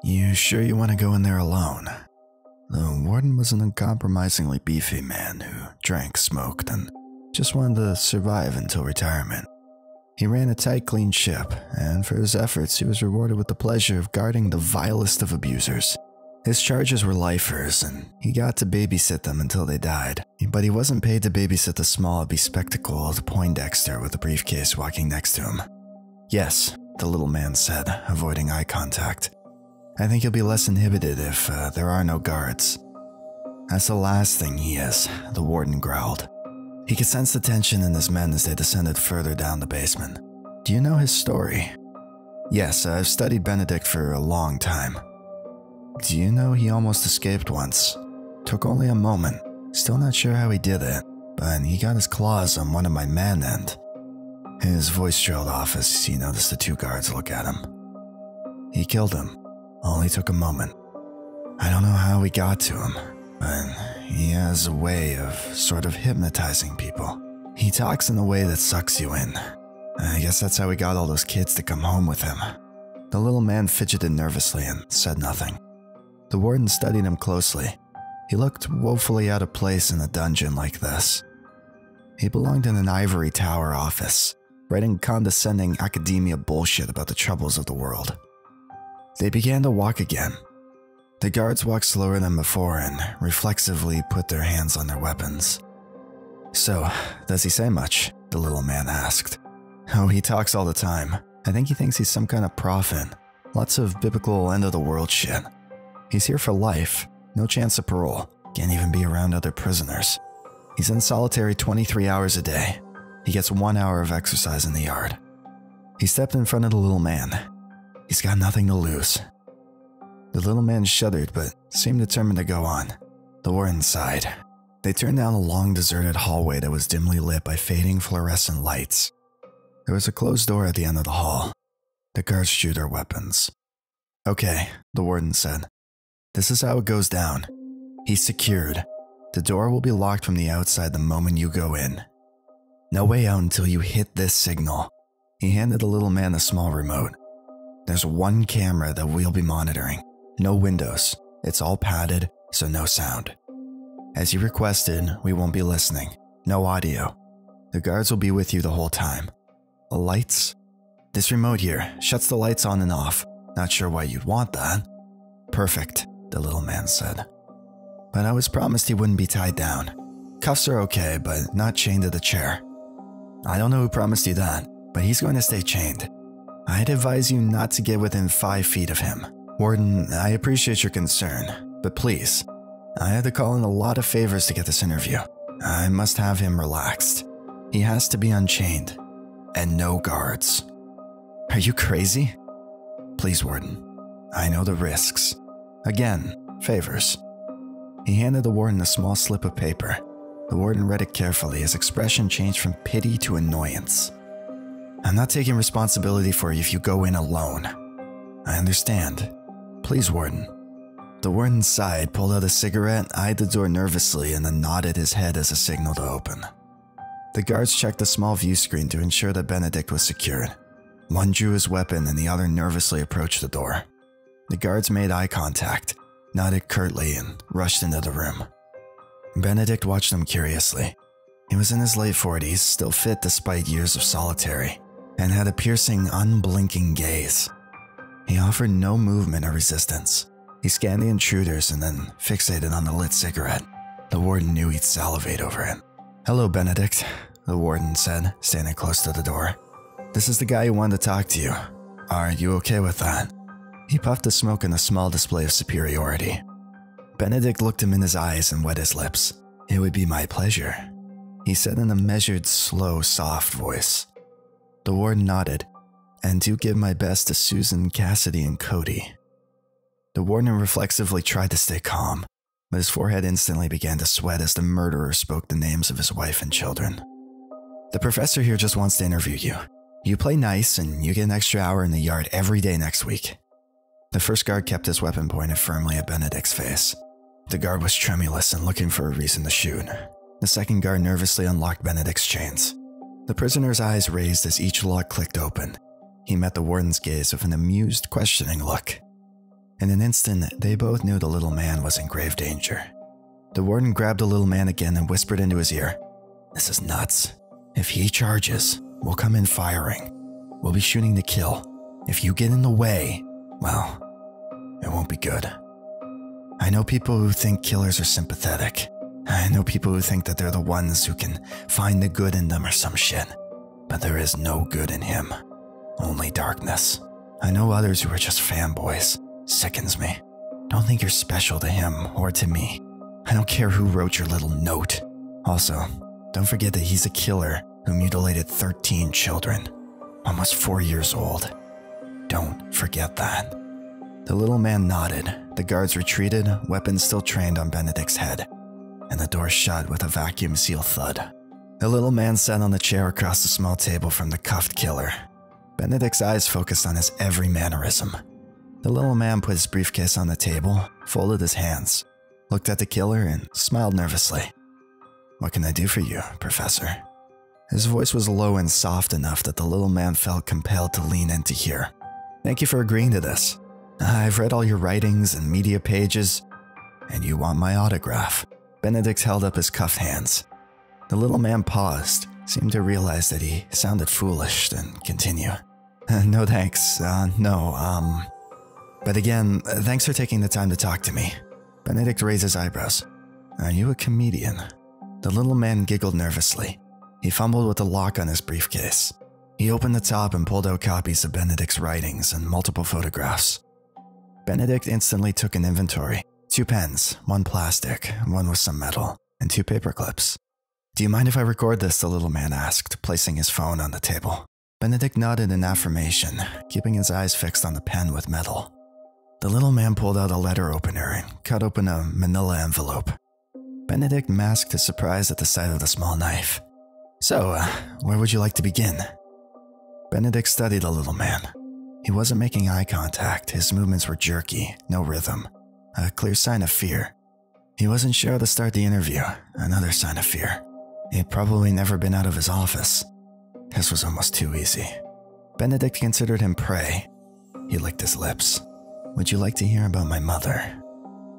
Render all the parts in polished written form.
You sure you want to go in there alone? The warden was an uncompromisingly beefy man who drank, smoked, and just wanted to survive until retirement. He ran a tight, clean ship, and for his efforts he was rewarded with the pleasure of guarding the vilest of abusers. His charges were lifers, and he got to babysit them until they died. But he wasn't paid to babysit the small, bespectacled Poindexter with a briefcase walking next to him. Yes, the little man said, avoiding eye contact. I think he'll be less inhibited if there are no guards. That's the last thing he is, the warden growled. He could sense the tension in his men as they descended further down the basement. Do you know his story? Yes, I've studied Benedict for a long time. Do you know he almost escaped once? Took only a moment. Still not sure how he did it, but he got his claws on one of my men and... His voice trailed off as he noticed the two guards look at him. He killed him. Only took a moment. I don't know how we got to him, but he has a way of sort of hypnotizing people. He talks in a way that sucks you in. I guess that's how he got all those kids to come home with him. The little man fidgeted nervously and said nothing. The warden studied him closely. He looked woefully out of place in a dungeon like this. He belonged in an ivory tower office, writing condescending academia bullshit about the troubles of the world. They began to walk again. The guards walked slower than before and reflexively put their hands on their weapons. So, does he say much? The little man asked. Oh, he talks all the time. I think he thinks he's some kind of prophet. Lots of biblical end-of-the-world shit. He's here for life. No chance of parole. Can't even be around other prisoners. He's in solitary 23 hours a day. He gets 1 hour of exercise in the yard. He stepped in front of the little man. He's got nothing to lose. The little man shuddered but seemed determined to go on. The warden sighed. They turned down a long deserted hallway that was dimly lit by fading fluorescent lights. There was a closed door at the end of the hall. The guards drew their weapons. Okay, the warden said. This is how it goes down. He's secured. The door will be locked from the outside the moment you go in. No way out until you hit this signal. He handed the little man a small remote. There's one camera that we'll be monitoring. No windows. It's all padded, so no sound. As you requested, we won't be listening. No audio. The guards will be with you the whole time. The lights? This remote here shuts the lights on and off. Not sure why you'd want that. Perfect, the little man said. But I was promised he wouldn't be tied down. Cuffs are okay, but not chained to the chair. I don't know who promised you that, but he's going to stay chained. I'd advise you not to get within 5 feet of him. Warden, I appreciate your concern, but please, I had to call in a lot of favors to get this interview. I must have him relaxed. He has to be unchained, and no guards. Are you crazy? Please, Warden. I know the risks. Again, favors. He handed the warden a small slip of paper. The warden read it carefully, his expression changed from pity to annoyance. I'm not taking responsibility for you if you go in alone. I understand. Please, Warden. The warden sighed, pulled out a cigarette, eyed the door nervously, and then nodded his head as a signal to open. The guards checked the small view screen to ensure that Benedict was secured. One drew his weapon and the other nervously approached the door. The guards made eye contact, nodded curtly, and rushed into the room. Benedict watched them curiously. He was in his late 40s, still fit despite years of solitary, and had a piercing, unblinking gaze. He offered no movement or resistance. He scanned the intruders and then fixated on the lit cigarette. The warden knew he'd salivate over it. Hello, Benedict, the warden said, standing close to the door. This is the guy who wanted to talk to you. Are you okay with that? He puffed the smoke in a small display of superiority. Benedict looked him in his eyes and wet his lips. It would be my pleasure, he said in a measured, slow, soft voice. The warden nodded, and do give my best to Susan, Cassidy, and Cody. The warden reflexively tried to stay calm, but his forehead instantly began to sweat as the murderer spoke the names of his wife and children. The professor here just wants to interview you. You play nice, and you get an extra hour in the yard every day next week. The first guard kept his weapon pointed firmly at Benedict's face. The guard was tremulous and looking for a reason to shoot. The second guard nervously unlocked Benedict's chains. The prisoner's eyes raised as each lock clicked open. He met the warden's gaze with an amused, questioning look. In an instant, they both knew the little man was in grave danger. The warden grabbed the little man again and whispered into his ear, "This is nuts. If he charges, we'll come in firing. We'll be shooting to kill. If you get in the way, well, it won't be good. I know people who think killers are sympathetic. I know people who think that they're the ones who can find the good in them or some shit. But there is no good in him. Only darkness. I know others who are just fanboys. Sickens me. Don't think you're special to him or to me. I don't care who wrote your little note. Also, don't forget that he's a killer who mutilated 13 children, almost 4 years old. Don't forget that." The little man nodded. The guards retreated, weapons still trained on Benedict's head, and the door shut with a vacuum seal thud. The little man sat on the chair across the small table from the cuffed killer. Benedict's eyes focused on his every mannerism. The little man put his briefcase on the table, folded his hands, looked at the killer, and smiled nervously. "What can I do for you, Professor?" His voice was low and soft enough that the little man felt compelled to lean in to hear. "Thank you for agreeing to this. I've read all your writings and media pages, and you want my autograph." Benedict held up his cuffed hands. The little man paused, seemed to realize that he sounded foolish, then continue. "No thanks, no. But again, thanks for taking the time to talk to me." Benedict raised his eyebrows. "Are you a comedian?" The little man giggled nervously. He fumbled with the lock on his briefcase. He opened the top and pulled out copies of Benedict's writings and multiple photographs. Benedict instantly took an inventory. 2 pens, 1 plastic, 1 with some metal, and 2 paper clips. "Do you mind if I record this?" the little man asked, placing his phone on the table. Benedict nodded in affirmation, keeping his eyes fixed on the pen with metal. The little man pulled out a letter opener and cut open a manila envelope. Benedict masked his surprise at the sight of the small knife. "So, where would you like to begin?" Benedict studied the little man. He wasn't making eye contact, his movements were jerky, no rhythm, a clear sign of fear. He wasn't sure how to start the interview, another sign of fear. He'd probably never been out of his office. This was almost too easy. Benedict considered him prey. He licked his lips. "Would you like to hear about my mother?"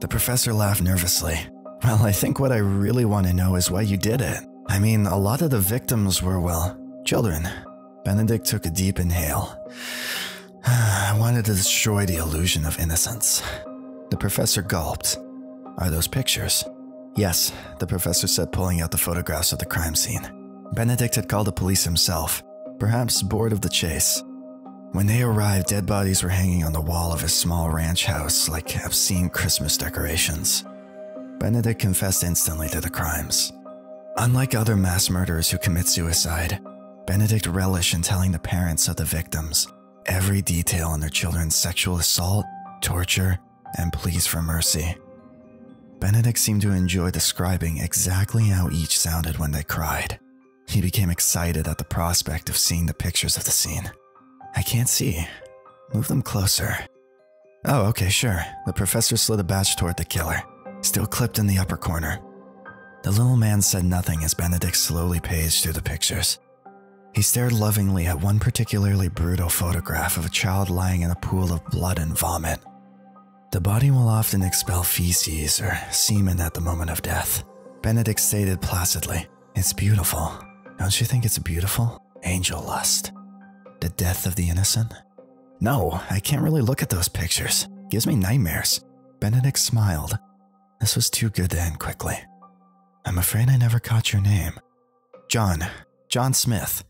The professor laughed nervously. "Well, I think what I really want to know is why you did it. I mean, a lot of the victims were, well, children." Benedict took a deep inhale. "I wanted to destroy the illusion of innocence." The professor gulped. "Are those pictures?" "Yes," the professor said, pulling out the photographs of the crime scene. Benedict had called the police himself, perhaps bored of the chase. When they arrived, dead bodies were hanging on the wall of his small ranch house like obscene Christmas decorations. Benedict confessed instantly to the crimes. Unlike other mass murderers who commit suicide, Benedict relished in telling the parents of the victims every detail on their children's sexual assault, torture, and pleas for mercy. Benedict seemed to enjoy describing exactly how each sounded when they cried. He became excited at the prospect of seeing the pictures of the scene. "I can't see. Move them closer." "Oh, okay, sure." The professor slid a batch toward the killer, still clipped in the upper corner. The little man said nothing as Benedict slowly paged through the pictures. He stared lovingly at one particularly brutal photograph of a child lying in a pool of blood and vomit. The body will often expel feces or semen at the moment of death. Benedict stated placidly, "It's beautiful. Don't you think it's beautiful? Angel lust. The death of the innocent?" "No, I can't really look at those pictures. Gives me nightmares." Benedict smiled. This was too good to end quickly. "I'm afraid I never caught your name." John Smith."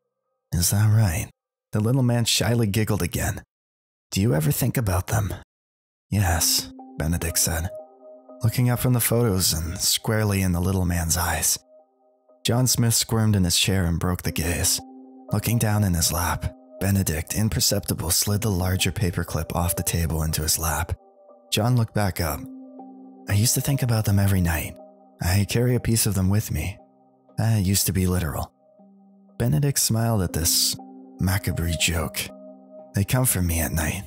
"Is that right?" The little man shyly giggled again. "Do you ever think about them?" "Yes," Benedict said, looking up from the photos and squarely in the little man's eyes. John Smith squirmed in his chair and broke the gaze. Looking down in his lap, Benedict, imperceptible, slid the larger paperclip off the table into his lap. John looked back up. "I used to think about them every night. I carry a piece of them with me. I used to be literal." Benedict smiled at this macabre joke. "They come from me at night.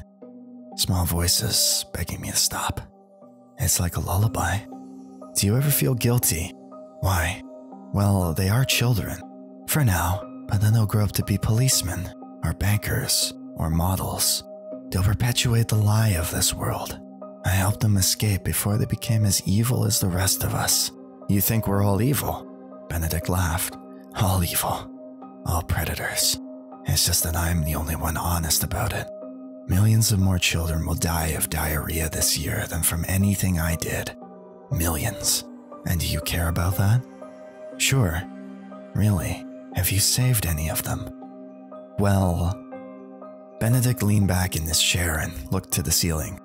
Small voices begging me to stop. It's like a lullaby." "Do you ever feel guilty?" "Why?" "Well, they are children. For now, but then they'll grow up to be policemen, or bankers, or models. They'll perpetuate the lie of this world. I helped them escape before they became as evil as the rest of us. You think we're all evil? Benedict laughed. All evil. All predators. It's just that I'm the only one honest about it. Millions of more children will die of diarrhea this year than from anything I did. Millions. And do you care about that? Sure. Really? Have you saved any of them? Well... Benedict leaned back in his chair and looked to the ceiling.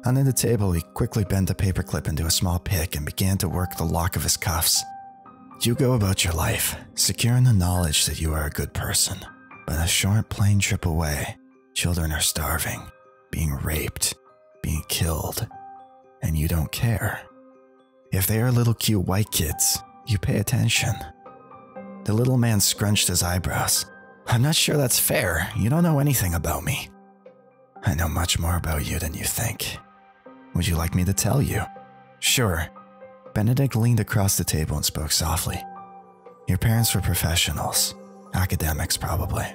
Under the table, he quickly bent a paperclip into a small pick and began to work the lock of his cuffs. You go about your life, secure in the knowledge that you are a good person. But a short plane trip away, children are starving, being raped, being killed, and you don't care. If they are little cute white kids, you pay attention. The little man scrunched his eyebrows. I'm not sure that's fair. You don't know anything about me. I know much more about you than you think. Would you like me to tell you? Sure. Benedict leaned across the table and spoke softly. Your parents were professionals. Academics, probably.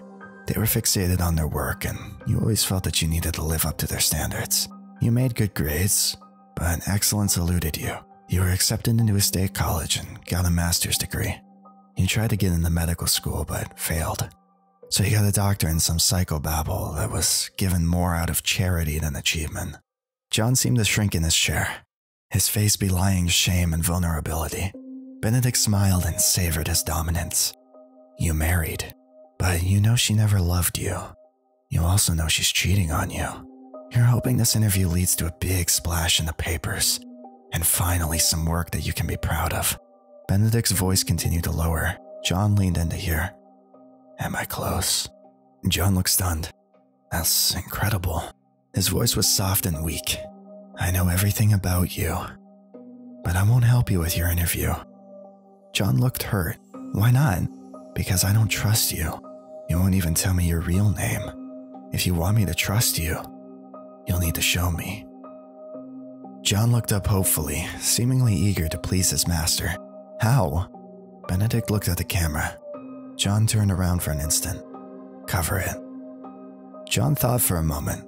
They were fixated on their work, and you always felt that you needed to live up to their standards. You made good grades, but excellence eluded you. You were accepted into a state college and got a master's degree. You tried to get into medical school, but failed. So you got a doctor in some psychobabble that was given more out of charity than achievement. John seemed to shrink in his chair, his face belying shame and vulnerability. Benedict smiled and savored his dominance. You married, but you know she never loved you. You also know she's cheating on you. You're hoping this interview leads to a big splash in the papers, and finally some work that you can be proud of. Benedict's voice continued to lower. John leaned in to hear. Am I close? John looked stunned. That's incredible. His voice was soft and weak. I know everything about you, but I won't help you with your interview. John looked hurt. Why not? Because I don't trust you. You won't even tell me your real name. If you want me to trust you, you'll need to show me. John looked up hopefully, seemingly eager to please his master. How? Benedict looked at the camera. John turned around for an instant. Cover it. John thought for a moment.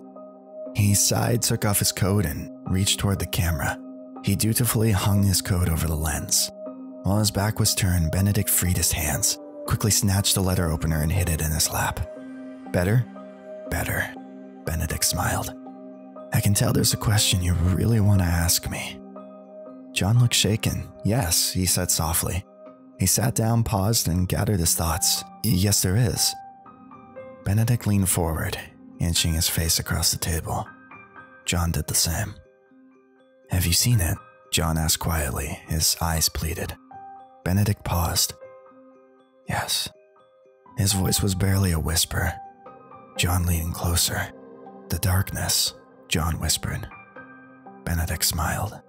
He sighed, took off his coat, and reached toward the camera. He dutifully hung his coat over the lens. While his back was turned, Benedict freed his hands, quickly snatched the letter opener and hid it in his lap. Better? Better. Benedict smiled. I can tell there's a question you really want to ask me. John looked shaken. Yes, he said softly. He sat down, paused, and gathered his thoughts. Yes, there is. Benedict leaned forward, inching his face across the table. John did the same. Have you seen it? John asked quietly, his eyes pleaded. Benedict paused. Yes. His voice was barely a whisper. John leaned closer. The darkness, John whispered. Benedict smiled.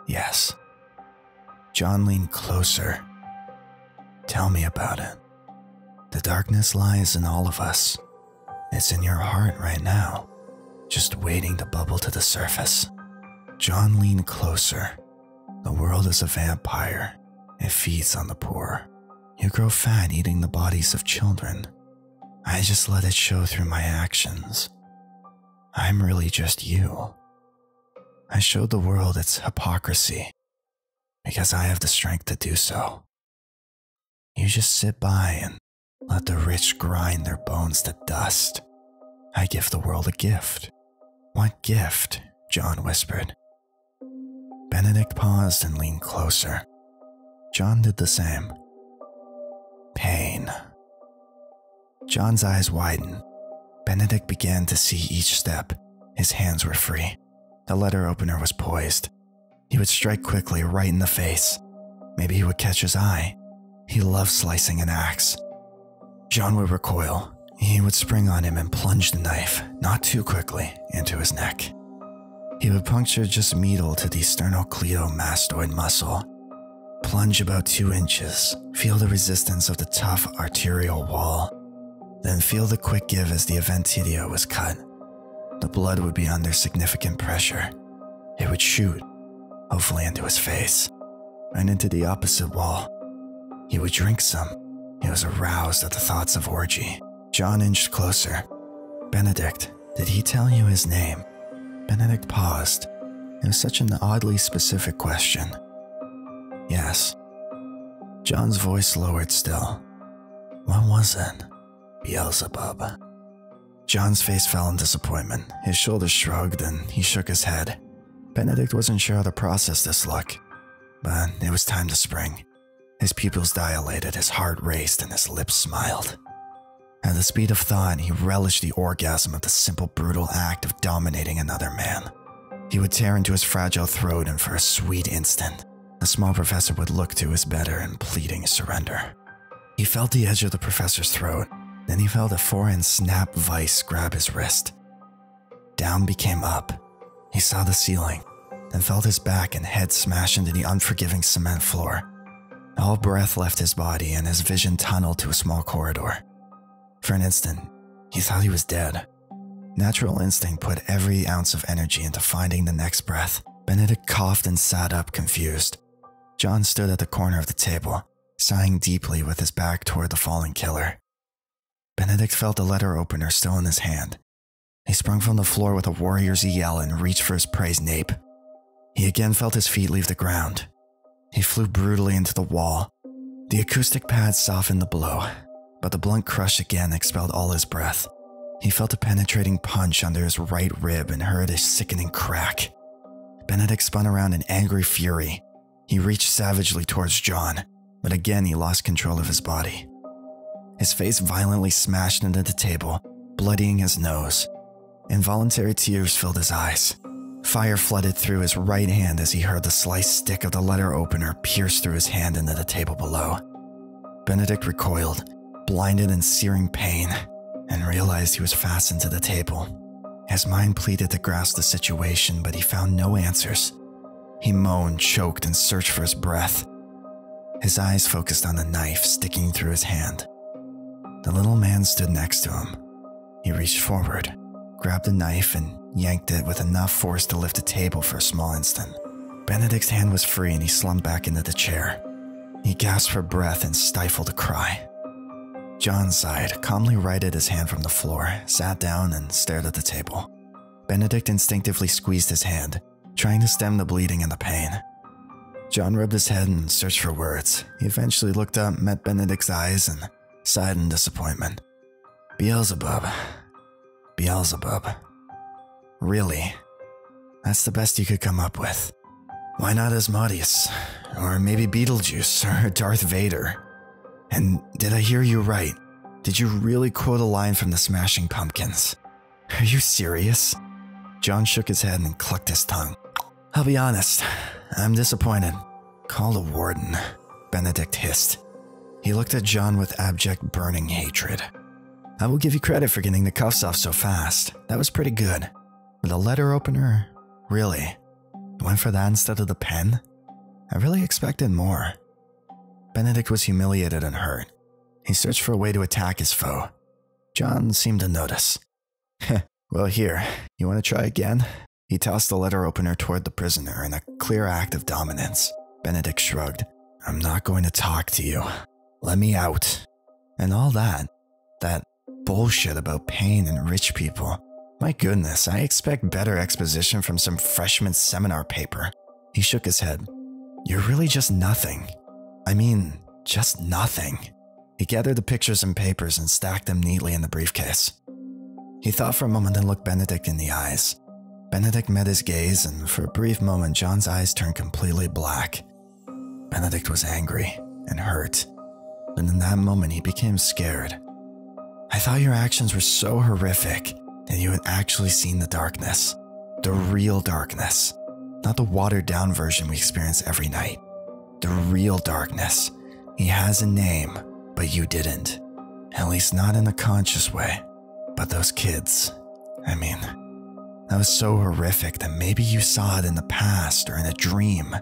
Yes. John leaned closer. Tell me about it. The darkness lies in all of us. It's in your heart right now, just waiting to bubble to the surface. John leaned closer. The world is a vampire. It feeds on the poor. You grow fat eating the bodies of children. I just let it show through my actions. I'm really just you. I showed the world its hypocrisy because I have the strength to do so. You just sit by and let the rich grind their bones to dust. I give the world a gift. What gift? John whispered. Benedict paused and leaned closer. John did the same. Pain. John's eyes widened. Benedict began to see each step. His hands were free. The letter opener was poised. He would strike quickly, right in the face. Maybe he would catch his eye. He loved slicing an axe. John would recoil. He would spring on him and plunge the knife, not too quickly, into his neck. He would puncture just medial to the sternocleidomastoid muscle. Plunge about 2 inches, feel the resistance of the tough arterial wall. Then feel the quick give as the aventitia was cut. The blood would be under significant pressure. It would shoot, hopefully into his face, and into the opposite wall. He would drink some. He was aroused at the thoughts of orgy. John inched closer. Benedict, did he tell you his name? Benedict paused. It was such an oddly specific question. Yes. John's voice lowered still. What was it? Beelzebub. John's face fell in disappointment. His shoulders shrugged and he shook his head. Benedict wasn't sure how to process this look, but it was time to spring. His pupils dilated, his heart raced, and his lips smiled. At the speed of thought, he relished the orgasm of the simple, brutal act of dominating another man. He would tear into his fragile throat, and for a sweet instant, the small professor would look to his better in pleading surrender. He felt the edge of the professor's throat, then he felt a four-inch snap vice grab his wrist. Down became up. He saw the ceiling, then felt his back and head smash into the unforgiving cement floor. All breath left his body and his vision tunneled to a small corridor. For an instant, he thought he was dead. Natural instinct put every ounce of energy into finding the next breath. Benedict coughed and sat up, confused. John stood at the corner of the table, sighing deeply with his back toward the fallen killer. Benedict felt the letter opener still in his hand. He sprung from the floor with a warrior's yell and reached for his prey's nape. He again felt his feet leave the ground. He flew brutally into the wall. The acoustic pad softened the blow, but the blunt crush again expelled all his breath. He felt a penetrating punch under his right rib and heard a sickening crack. Benedict spun around in angry fury. He reached savagely towards John, but again he lost control of his body. His face violently smashed into the table, bloodying his nose. Involuntary tears filled his eyes. Fire flooded through his right hand as he heard the sliced stick of the letter opener pierce through his hand into the table below. Benedict recoiled, blinded in searing pain, and realized he was fastened to the table. His mind pleaded to grasp the situation, but he found no answers. He moaned, choked, and searched for his breath. His eyes focused on the knife sticking through his hand. The little man stood next to him. He reached forward, grabbed the knife, and yanked it with enough force to lift the table for a small instant. Benedict's hand was free and he slumped back into the chair. He gasped for breath and stifled a cry. John sighed, calmly righted his hand from the floor, sat down, and stared at the table. Benedict instinctively squeezed his hand, trying to stem the bleeding and the pain. John rubbed his head and searched for words. He eventually looked up, met Benedict's eyes, and sighed in disappointment. Beelzebub. Beelzebub. Really? That's the best you could come up with. Why not Asmodeus? Or maybe Beetlejuice, or Darth Vader? And did I hear you right? Did you really quote a line from the Smashing Pumpkins? Are you serious? John shook his head and clucked his tongue. I'll be honest, I'm disappointed. Call the warden, Benedict hissed. He looked at John with abject, burning hatred. I will give you credit for getting the cuffs off so fast. That was pretty good. But the letter opener? Really? You went for that instead of the pen? I really expected more. Benedict was humiliated and hurt. He searched for a way to attack his foe. John seemed to notice. Well, here, you want to try again? He tossed the letter opener toward the prisoner in a clear act of dominance. Benedict shrugged. I'm not going to talk to you. Let me out. And all that bullshit about pain and rich people. My goodness, I expect better exposition from some freshman seminar paper. He shook his head. You're really just nothing. I mean, just nothing. He gathered the pictures and papers and stacked them neatly in the briefcase. He thought for a moment and looked Benedict in the eyes. Benedict met his gaze, and for a brief moment, John's eyes turned completely black. Benedict was angry and hurt, but in that moment, he became scared. I thought your actions were so horrific that you had actually seen the darkness. The real darkness. Not the watered-down version we experience every night. The real darkness. He has a name, but you didn't. At least not in a conscious way. But those kids, I mean, that was so horrific that maybe you saw it in the past or in a dream.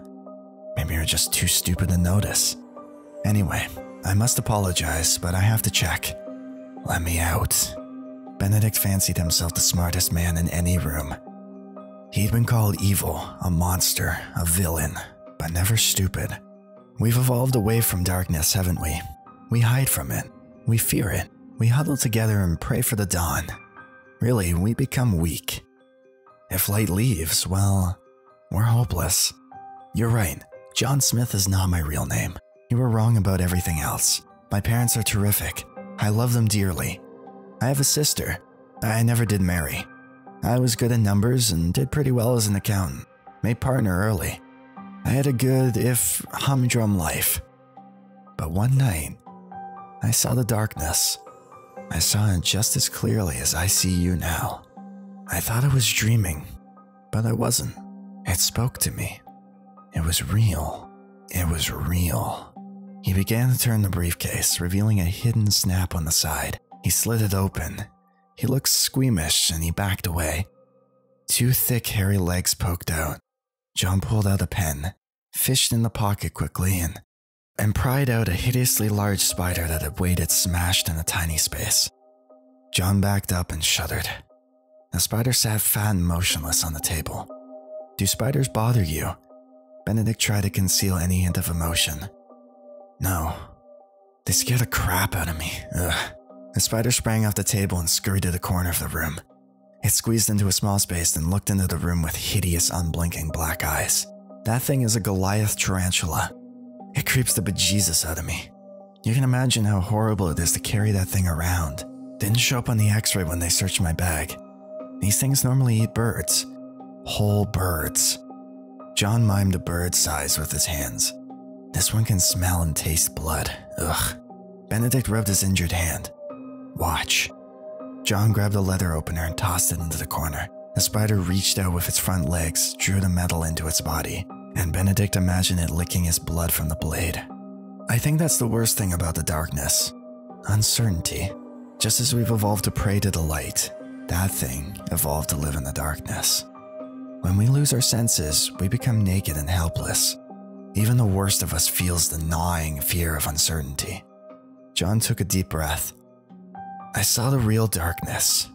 Maybe you're just too stupid to notice. Anyway, I must apologize, but I have to check. Let me out. Benedict fancied himself the smartest man in any room. He'd been called evil, a monster, a villain, but never stupid. We've evolved away from darkness, haven't we? We hide from it. We fear it. We huddle together and pray for the dawn. Really, we become weak. If light leaves, well, We're hopeless. You're right. John Smith is not my real name. You were wrong about everything else. My parents are terrific. I love them dearly. I have a sister. I never did marry. I was good at numbers and did pretty well as an accountant. Made partner early. I had a good, if humdrum life. But one night, I saw the darkness. I saw it just as clearly as I see you now. I thought I was dreaming, but I wasn't. It spoke to me. It was real. It was real. He began to turn the briefcase, revealing a hidden snap on the side. He slid it open. He looked squeamish and he backed away. Two thick, hairy legs poked out. John pulled out a pen, fished in the pocket quickly, and pried out a hideously large spider that had waited smashed in a tiny space. John backed up and shuddered. The spider sat fat and motionless on the table. Do spiders bother you? Benedict tried to conceal any hint of emotion. No. They scare the crap out of me. Ugh. The spider sprang off the table and scurried to the corner of the room. It squeezed into a small space and looked into the room with hideous, unblinking black eyes. That thing is a Goliath tarantula. It creeps the bejesus out of me. You can imagine how horrible it is to carry that thing around. Didn't show up on the x-ray when they searched my bag. These things normally eat birds. Whole birds. John mimed a bird size with his hands. This one can smell and taste blood. Ugh. Benedict rubbed his injured hand. Watch. John grabbed a leather opener and tossed it into the corner. The spider reached out with its front legs, drew the metal into its body, and Benedict imagined it licking his blood from the blade. I think that's the worst thing about the darkness. Uncertainty. Just as we've evolved to pray to the light, that thing evolved to live in the darkness. When we lose our senses, we become naked and helpless. Even the worst of us feels the gnawing fear of uncertainty. John took a deep breath. I saw the real darkness,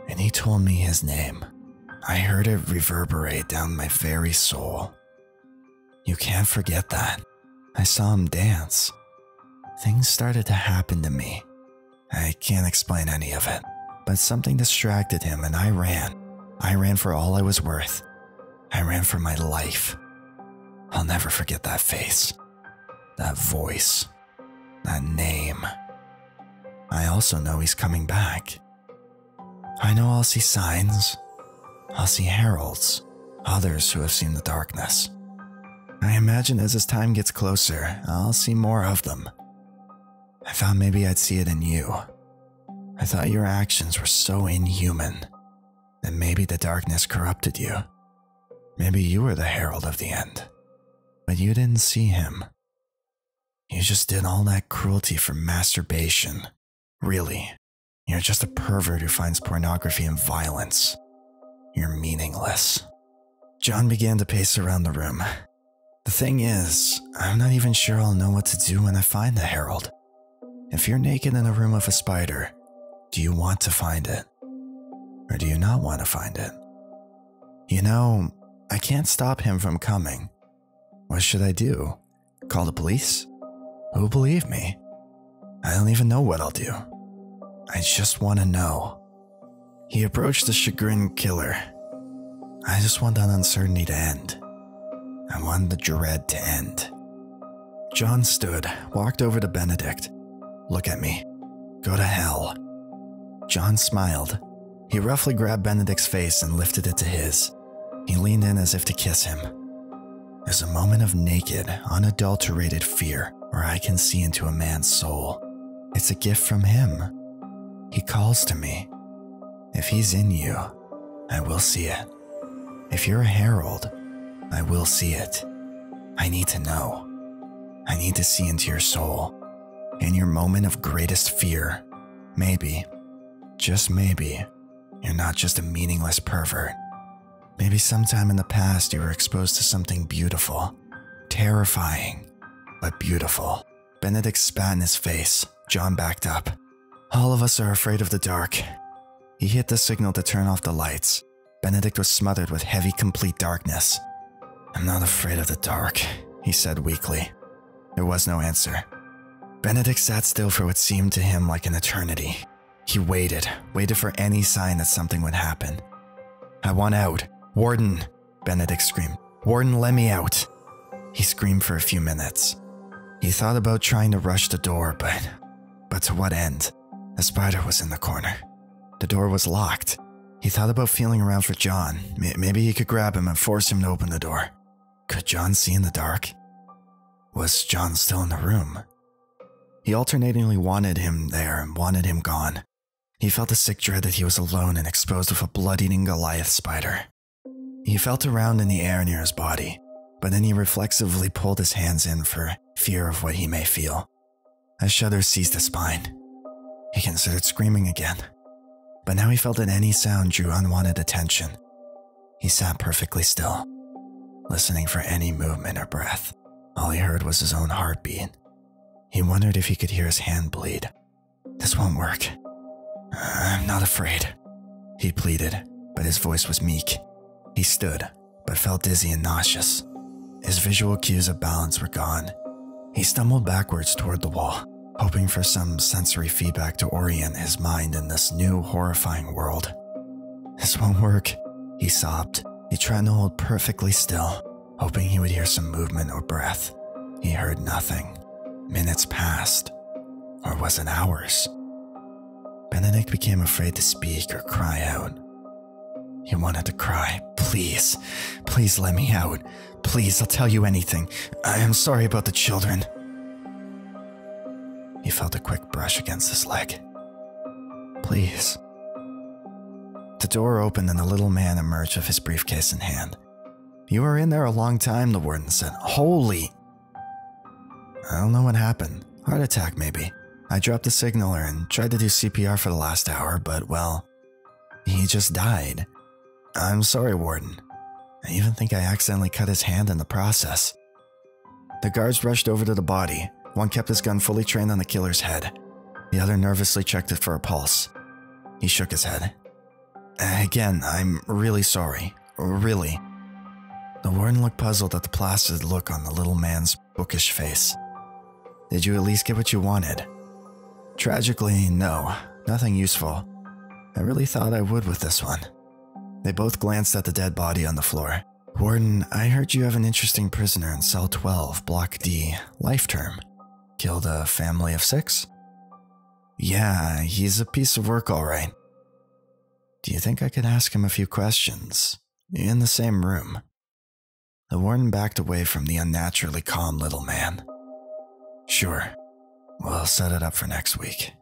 and he told me his name. I heard it reverberate down my very soul. You can't forget that. I saw him dance. Things started to happen to me. I can't explain any of it, but something distracted him and I ran. I ran for all I was worth. I ran for my life. I'll never forget that face, that voice, that name. I also know he's coming back. I know I'll see signs. I'll see heralds, others who have seen the darkness. I imagine as his time gets closer, I'll see more of them. I thought maybe I'd see it in you. I thought your actions were so inhuman that maybe the darkness corrupted you. Maybe you were the herald of the end, but you didn't see him. You just did all that cruelty for masturbation. Really, you're just a pervert who finds pornography and violence. You're meaningless. John began to pace around the room. The thing is, I'm not even sure I'll know what to do when I find the herald. If you're naked in a room with a spider, do you want to find it? Or do you not want to find it? You know, I can't stop him from coming. What should I do? Call the police? Who'll believe me? I don't even know what I'll do. I just want to know. He approached the chagrined killer. I just want that uncertainty to end. I want the dread to end. John stood, walked over to Benedict. Look at me. Go to hell. John smiled. He roughly grabbed Benedict's face and lifted it to his. He leaned in as if to kiss him. There's a moment of naked, unadulterated fear where I can see into a man's soul. It's a gift from him. He calls to me. If he's in you, I will see it. If you're a herald, I will see it. I need to know. I need to see into your soul. In your moment of greatest fear, maybe, just maybe, you're not just a meaningless pervert. Maybe sometime in the past you were exposed to something beautiful, terrifying, but beautiful. Benedict spat in his face. John backed up. All of us are afraid of the dark. He hit the signal to turn off the lights. Benedict was smothered with heavy, complete darkness. I'm not afraid of the dark, he said weakly. There was no answer. Benedict sat still for what seemed to him like an eternity. He waited for any sign that something would happen. I want out. Warden, Benedict screamed. Warden, let me out. He screamed for a few minutes. He thought about trying to rush the door, but to what end? A spider was in the corner. The door was locked. He thought about feeling around for John. Maybe he could grab him and force him to open the door. Could John see in the dark? Was John still in the room? He alternatingly wanted him there and wanted him gone. He felt a sick dread that he was alone and exposed with a blood-eating Goliath spider. He felt around in the air near his body, but then he reflexively pulled his hands in for fear of what he may feel. A shudder seized his spine. He considered screaming again, but now he felt that any sound drew unwanted attention. He sat perfectly still, listening for any movement or breath. All he heard was his own heartbeat. He wondered if he could hear his hand bleed. This won't work. I'm not afraid, he pleaded, but his voice was meek. He stood, but felt dizzy and nauseous. His visual cues of balance were gone. He stumbled backwards toward the wall, hoping for some sensory feedback to orient his mind in this new, horrifying world. This won't work, he sobbed. He tried to hold perfectly still, hoping he would hear some movement or breath. He heard nothing. Minutes passed. Or was it hours? Benedict became afraid to speak or cry out. He wanted to cry. Please, please let me out. Please, I'll tell you anything. I am sorry about the children. He felt a quick brush against his leg. Please. The door opened and a little man emerged with his briefcase in hand. You were in there a long time, the warden said. Holy! I don't know what happened. Heart attack, maybe. I dropped the signaler and tried to do CPR for the last hour, but, well, he just died. I'm sorry, Warden. I even think I accidentally cut his hand in the process. The guards rushed over to the body. One kept his gun fully trained on the killer's head. The other nervously checked it for a pulse. He shook his head. Again, I'm really sorry. Really. The warden looked puzzled at the placid look on the little man's bookish face. Did you at least get what you wanted? Tragically, no. Nothing useful. I really thought I would with this one. They both glanced at the dead body on the floor. Warden, I heard you have an interesting prisoner in cell 12, Block D, life term. Killed a family of 6? Yeah, he's a piece of work, all right. Do you think I could ask him a few questions? In the same room. The warden backed away from the unnaturally calm little man. Sure. We'll set it up for next week.